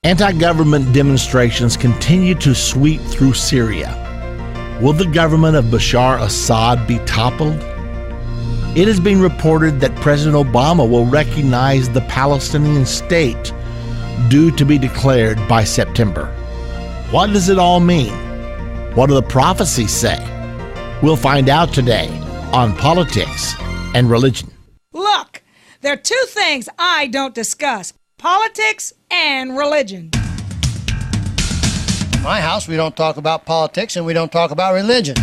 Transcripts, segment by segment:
Anti-government demonstrations continue to sweep through Syria. Will the government of Bashar Assad be toppled? It has been reported that President Obama will recognize the Palestinian state due to be declared by September. What does it all mean? What do the prophecies say? We'll find out today on Politics and Religion. Look, there are two things I don't discuss: politics and religion. In my house, we don't talk about politics and we don't talk about religion.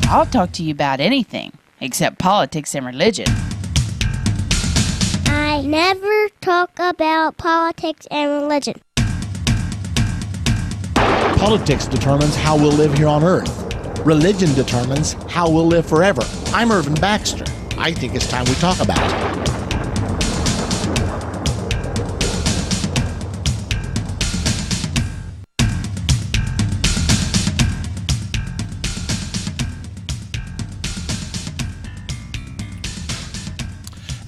I'll talk to you about anything except politics and religion. I never talk about politics and religion. Politics determines how we'll live here on earth. Religion determines how we'll live forever. I'm Irvin Baxter. I think it's time we talk about it.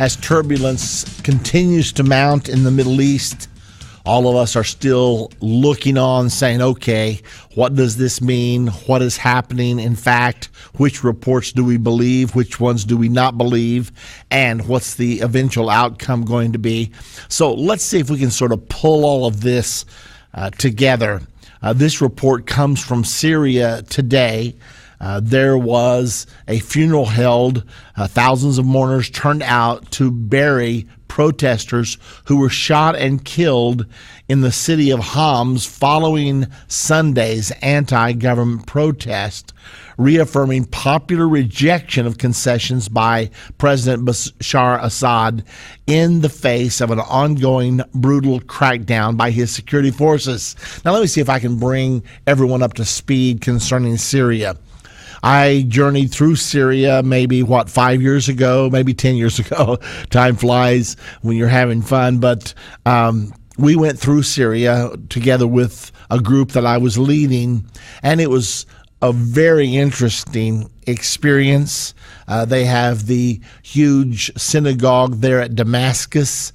As turbulence continues to mount in the Middle East, all of us are still looking on saying, okay, what does this mean? What is happening? In fact, which reports do we believe? Which ones do we not believe? And what's the eventual outcome going to be? So let's see if we can sort of pull all of this together. This report comes from Syria today. There was a funeral held. Thousands of mourners turned out to bury protesters who were shot and killed in the city of Homs following Sunday's anti-government protest, reaffirming popular rejection of concessions by President Bashar Assad in the face of an ongoing brutal crackdown by his security forces. Now let me see if I can bring everyone up to speed concerning Syria. I journeyed through Syria maybe, 5 years ago, maybe 10 years ago. Time flies when you're having fun. But we went through Syria together with a group that I was leading, and it was a very interesting experience. They have the huge synagogue there at Damascus.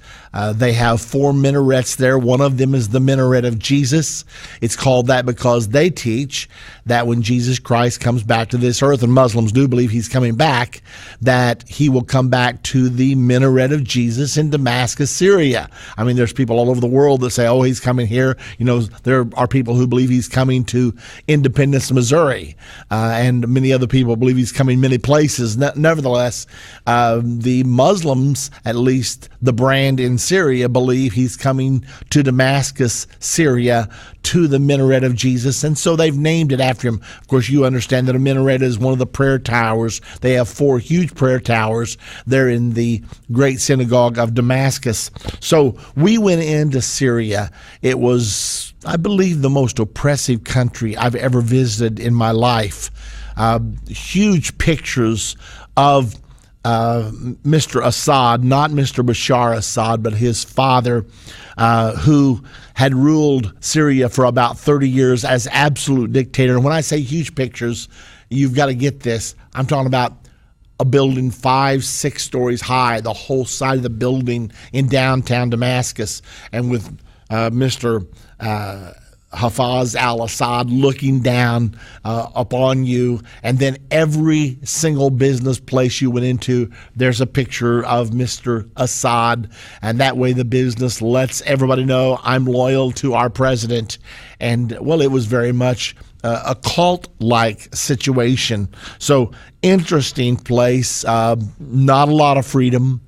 They have 4 minarets there. One of them is the minaret of Jesus. It's called that because they teach that when Jesus Christ comes back to this earth, and Muslims do believe he's coming back, that he will come back to the minaret of Jesus in Damascus, Syria. I mean, there's people all over the world that say, oh, he's coming here. You know, there are people who believe he's coming to Independence, Missouri, and many other people believe he's coming many places. Nevertheless, the Muslims, at least the brand in Syria, believe he's coming to Damascus, Syria, to the minaret of Jesus, and so they've named it after him. Of course, you understand that a minaret is one of the prayer towers. They have 4 huge prayer towers there in the great synagogue of Damascus. So we went into Syria. It was, I believe, the most oppressive country I've ever visited in my life. Huge pictures of Mr. Assad, not Mr. Bashar Assad, but his father, who had ruled Syria for about 30 years as absolute dictator. And when I say huge pictures, you've got to get this. I'm talking about a building 5-6 stories high, the whole side of the building in downtown Damascus, and with Mr. Hafez al-Assad looking down upon you, and then every single business place you went into, there's a picture of Mr. Assad, and that way the business lets everybody know I'm loyal to our president. And well, it was very much a cult-like situation. So interesting place, not a lot of freedom.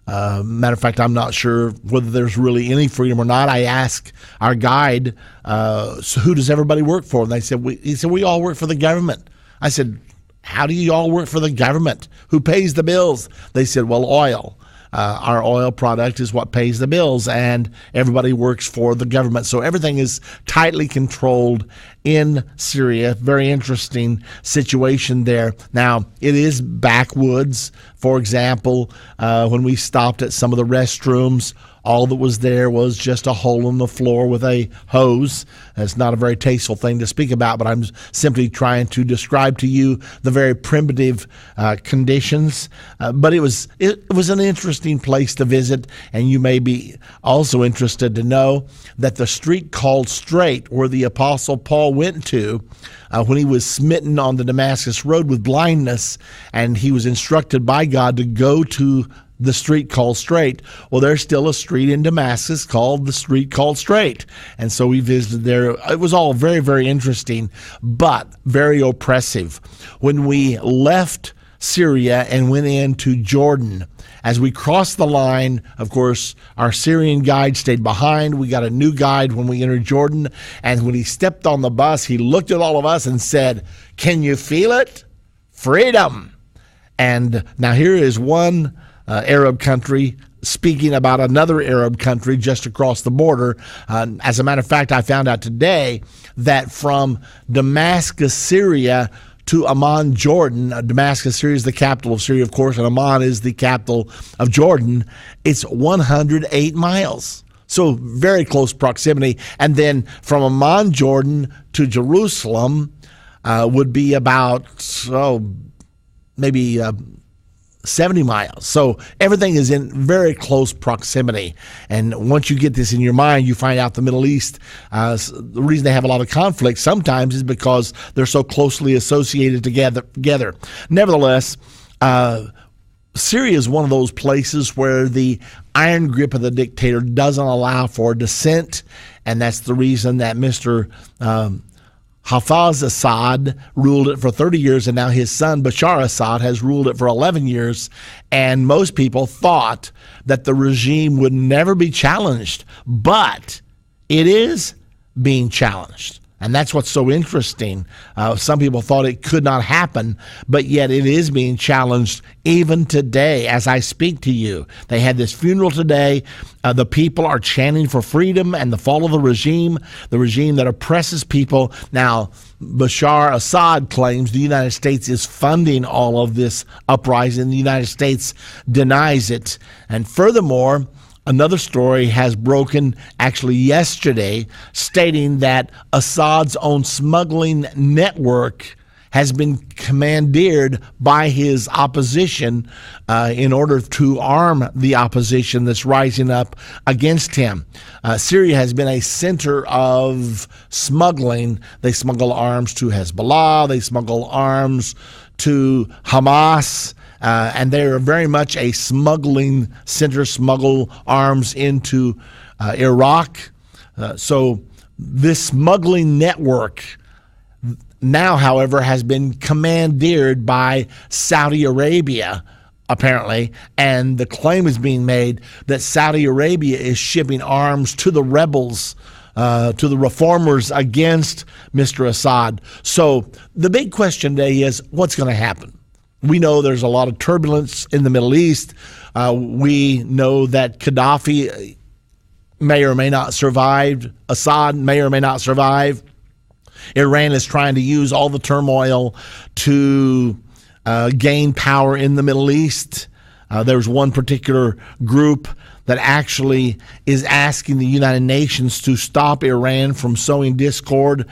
Matter of fact, I'm not sure whether there's really any freedom or not. I asked our guide, so who does everybody work for? And he said, we all work for the government. I said, how do you all work for the government? Who pays the bills? They said, well, oil. Our oil product is what pays the bills, and everybody works for the government. So everything is tightly controlled in Syria. Very interesting situation there. Now, it is backwoods. For example, when we stopped at some of the restrooms, All that was there was just a hole in the floor with a hose. That's not a very tasteful thing to speak about, but I'm simply trying to describe to you the very primitive conditions. But it was an interesting place to visit, and you may be also interested to know that the street called Straight, where the Apostle Paul went to when he was smitten on the Damascus road with blindness, and he was instructed by God to go to the street called Straight. Well, there's still a street in Damascus called the street called Straight. And so we visited there. It was all very, very interesting, but very oppressive. When we left Syria and went into Jordan, as we crossed the line, of course, our Syrian guide stayed behind. We got a new guide when we entered Jordan. And when he stepped on the bus, he looked at all of us and said, "Can you feel it? Freedom." And now here is one Arab country speaking about another Arab country just across the border. As a matter of fact, I found out today that from Damascus, Syria, to Amman, Jordan. Damascus, Syria is the capital of Syria, of course, and Amman is the capital of Jordan. It's 108 miles. So very close proximity. And then from Amman, Jordan to Jerusalem would be about, maybe 70 miles. So everything is in very close proximity. And once you get this in your mind, you find out the Middle East, the reason they have a lot of conflict sometimes is because they're so closely associated together. Nevertheless, Syria is one of those places where the iron grip of the dictator doesn't allow for dissent, and that's the reason that Mr. Hafez Assad ruled it for 30 years, and now his son Bashar Assad has ruled it for 11 years. And most people thought that the regime would never be challenged, but it is being challenged. And that's what's so interesting. Some people thought it could not happen, but yet it is being challenged even today as I speak to you. They had this funeral today. The people are chanting for freedom and the fall of the regime that oppresses people. Now, Bashar Assad claims the United States is funding all of this uprising. The United States denies it. And furthermore, another story has broken actually yesterday, stating that Assad's own smuggling network has been commandeered by his opposition in order to arm the opposition that's rising up against him. Syria has been a center of smuggling. They smuggle arms to Hezbollah. They smuggle arms to Hamas. And they are very much a smuggling center, smuggle arms into Iraq. So this smuggling network now, however, has been commandeered by Saudi Arabia, apparently, and the claim is being made that Saudi Arabia is shipping arms to the rebels, to the reformers against Mr. Assad. So the big question today is, what's going to happen? We know there's a lot of turbulence in the Middle East. We know that Gaddafi may or may not survive. Assad may or may not survive. Iran is trying to use all the turmoil to gain power in the Middle East. There's one particular group that actually is asking the United Nations to stop Iran from sowing discord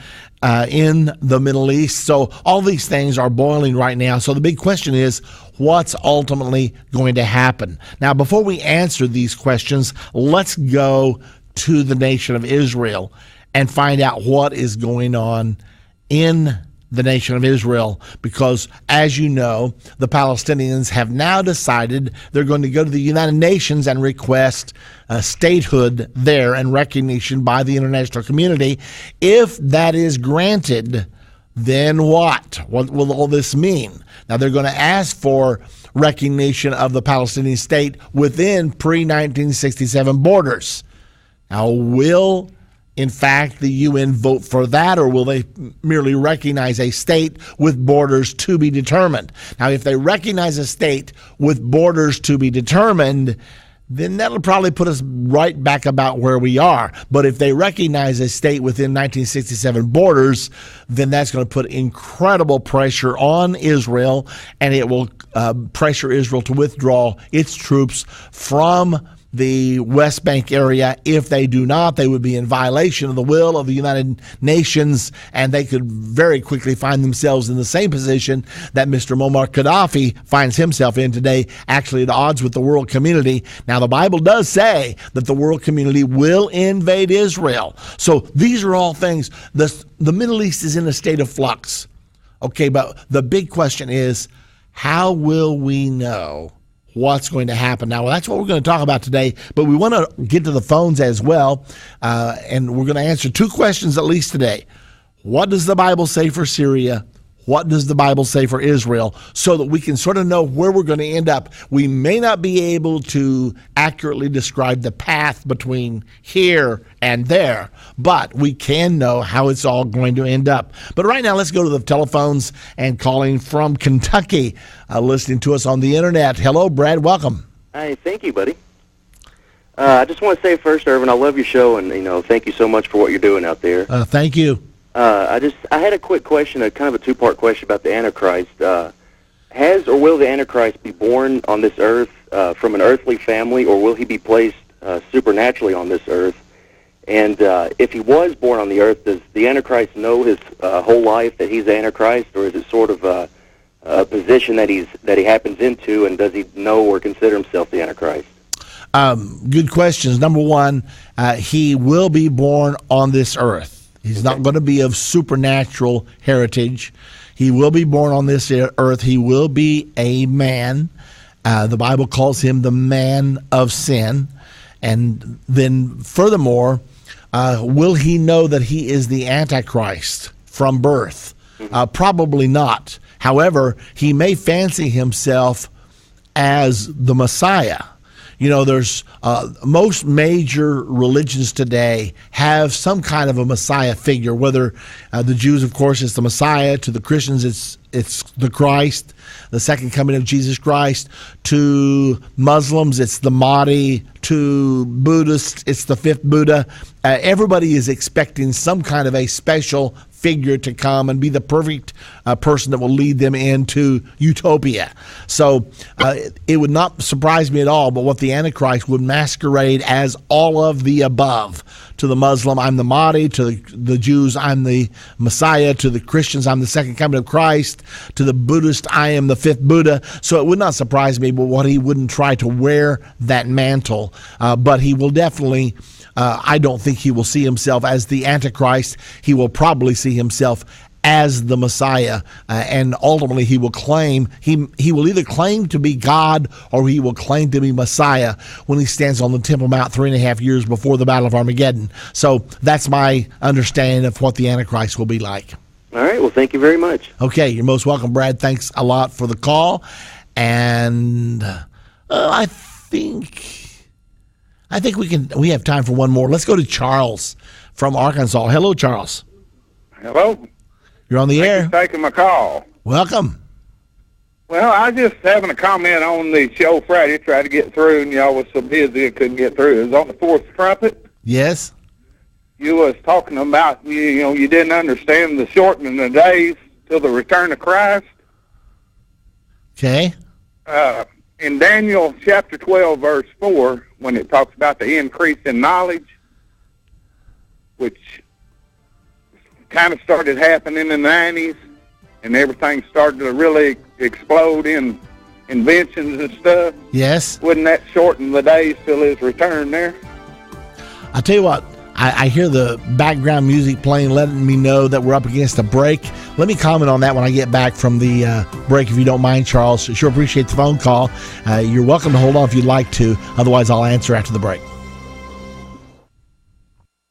in the Middle East. So all these things are boiling right now. So the big question is, what's ultimately going to happen? Now, before we answer these questions, let's go to the nation of Israel and find out what is going on in the nation of Israel, because as you know, the Palestinians have now decided they're going to go to the United Nations and request statehood there and recognition by the international community. If that is granted, then what? What will all this mean? Now, they're going to ask for recognition of the Palestinian state within pre-1967 borders. Now, will in fact the UN vote for that, or will they merely recognize a state with borders to be determined? Now, if they recognize a state with borders to be determined, then that'll probably put us right back about where we are. But if they recognize a state within 1967 borders, then that's going to put incredible pressure on Israel, and it will pressure Israel to withdraw its troops from the West Bank area. If they do not, they would be in violation of the will of the United Nations, and they could very quickly find themselves in the same position that Mr. Muammar Gaddafi finds himself in today, actually at odds with the world community. Now, the Bible does say that the world community will invade Israel. So these are all things. The Middle East is in a state of flux. Okay, but the big question is, how will we know what's going to happen? Now, that's what we're going to talk about today, but we want to get to the phones as well, and we're going to answer two questions at least today. What does the Bible say for Syria? What does the Bible say for Israel? So that we can sort of know where we're going to end up. We may not be able to accurately describe the path between here and there, but we can know how it's all going to end up. But right now, let's go to the telephones and calling from Kentucky, listening to us on the internet. Hello, Brad. Welcome. Hi, thank you, buddy. I just want to say first, Irvin, I love your show, and thank you so much for what you're doing out there. Thank you. I had a quick question, a kind of a two-part question about the Antichrist. Has or will the Antichrist be born on this earth from an earthly family, or will he be placed supernaturally on this earth? And if he was born on the earth, does the Antichrist know his whole life that he's the Antichrist, or is it sort of a position that he happens into, and does he know or consider himself the Antichrist? Good questions. Number one, he will be born on this earth. He's not going to be of supernatural heritage. He will be born on this earth. He will be a man. The Bible calls him the man of sin. And then furthermore, will he know that he is the Antichrist from birth? Probably not. However, he may fancy himself as the Messiah. There's most major religions today have some kind of a Messiah figure, whether the Jews, of course, it's the Messiah, to the Christians, it's the Christ, the second coming of Jesus Christ, to Muslims, it's the Mahdi, to Buddhists, it's the fifth Buddha. Everybody is expecting some kind of a special figure to come and be the perfect person that will lead them into utopia. So it would not surprise me at all, but what the Antichrist would masquerade as all of the above. To the Muslim, I'm the Mahdi. To the Jews, I'm the Messiah. To the Christians, I'm the second coming of Christ. To the Buddhist, I am the fifth Buddha. So it would not surprise me, but what he wouldn't try to wear that mantle. But he will definitely, I don't think he will see himself as the Antichrist. He will probably see himself as the Messiah, and ultimately he will claim, he will either claim to be God or he will claim to be Messiah when he stands on the Temple Mount 3.5 years before the Battle of Armageddon. So that's my understanding of what the Antichrist will be like. All right, well, thank you very much. Okay, you're most welcome, Brad. Thanks a lot for the call, and I think we have time for one more. Let's go to Charles from Arkansas. Hello, Charles. Hello. You're on the air. Thank you for taking my call. Welcome. Well, I just having a comment on the show Friday. Tried to get through, and y'all was so busy I couldn't get through. It was on the fourth trumpet. Yes. You was talking about you didn't understand the shortening of the days till the return of Christ. Okay. In Daniel chapter 12, verse 4, when it talks about the increase in knowledge, which kind of started happening in the 90s, and everything started to really explode in inventions and stuff. Yes. Wouldn't that shorten the days till his return there? I'll tell you what, I hear the background music playing, letting me know that we're up against a break. Let me comment on that when I get back from the break, if you don't mind, Charles. Sure appreciate the phone call. You're welcome to hold on if you'd like to. Otherwise, I'll answer after the break.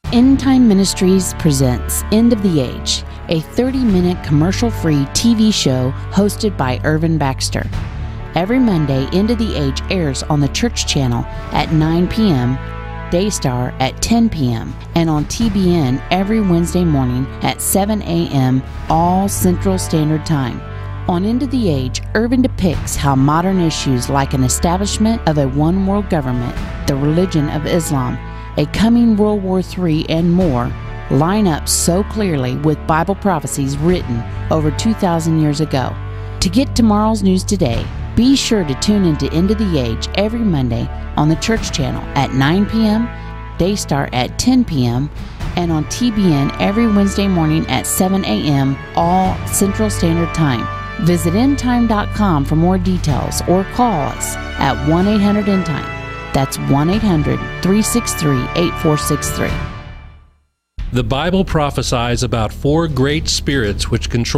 Endtime Ministries presents End of the Age, a 30-minute commercial-free TV show hosted by Irvin Baxter. Every Monday, End of the Age airs on the Church Channel at 9 p.m., Daystar at 10 p.m., and on TBN every Wednesday morning at 7 a.m., all Central Standard Time. On End of the Age, Irvin depicts how modern issues like an establishment of a one-world government, the religion of Islam, a coming World War III, and more line up so clearly with Bible prophecies written over 2,000 years ago. To get tomorrow's news today, Be sure to tune into End of the Age every Monday on the Church Channel at 9 p.m., Daystar at 10 p.m., and on TBN every Wednesday morning at 7 a.m., all Central Standard Time. Visit endtime.com for more details or call us at 1-800-ENDTIME. That's 1-800-363-8463. The Bible prophesies about 4 great spirits which control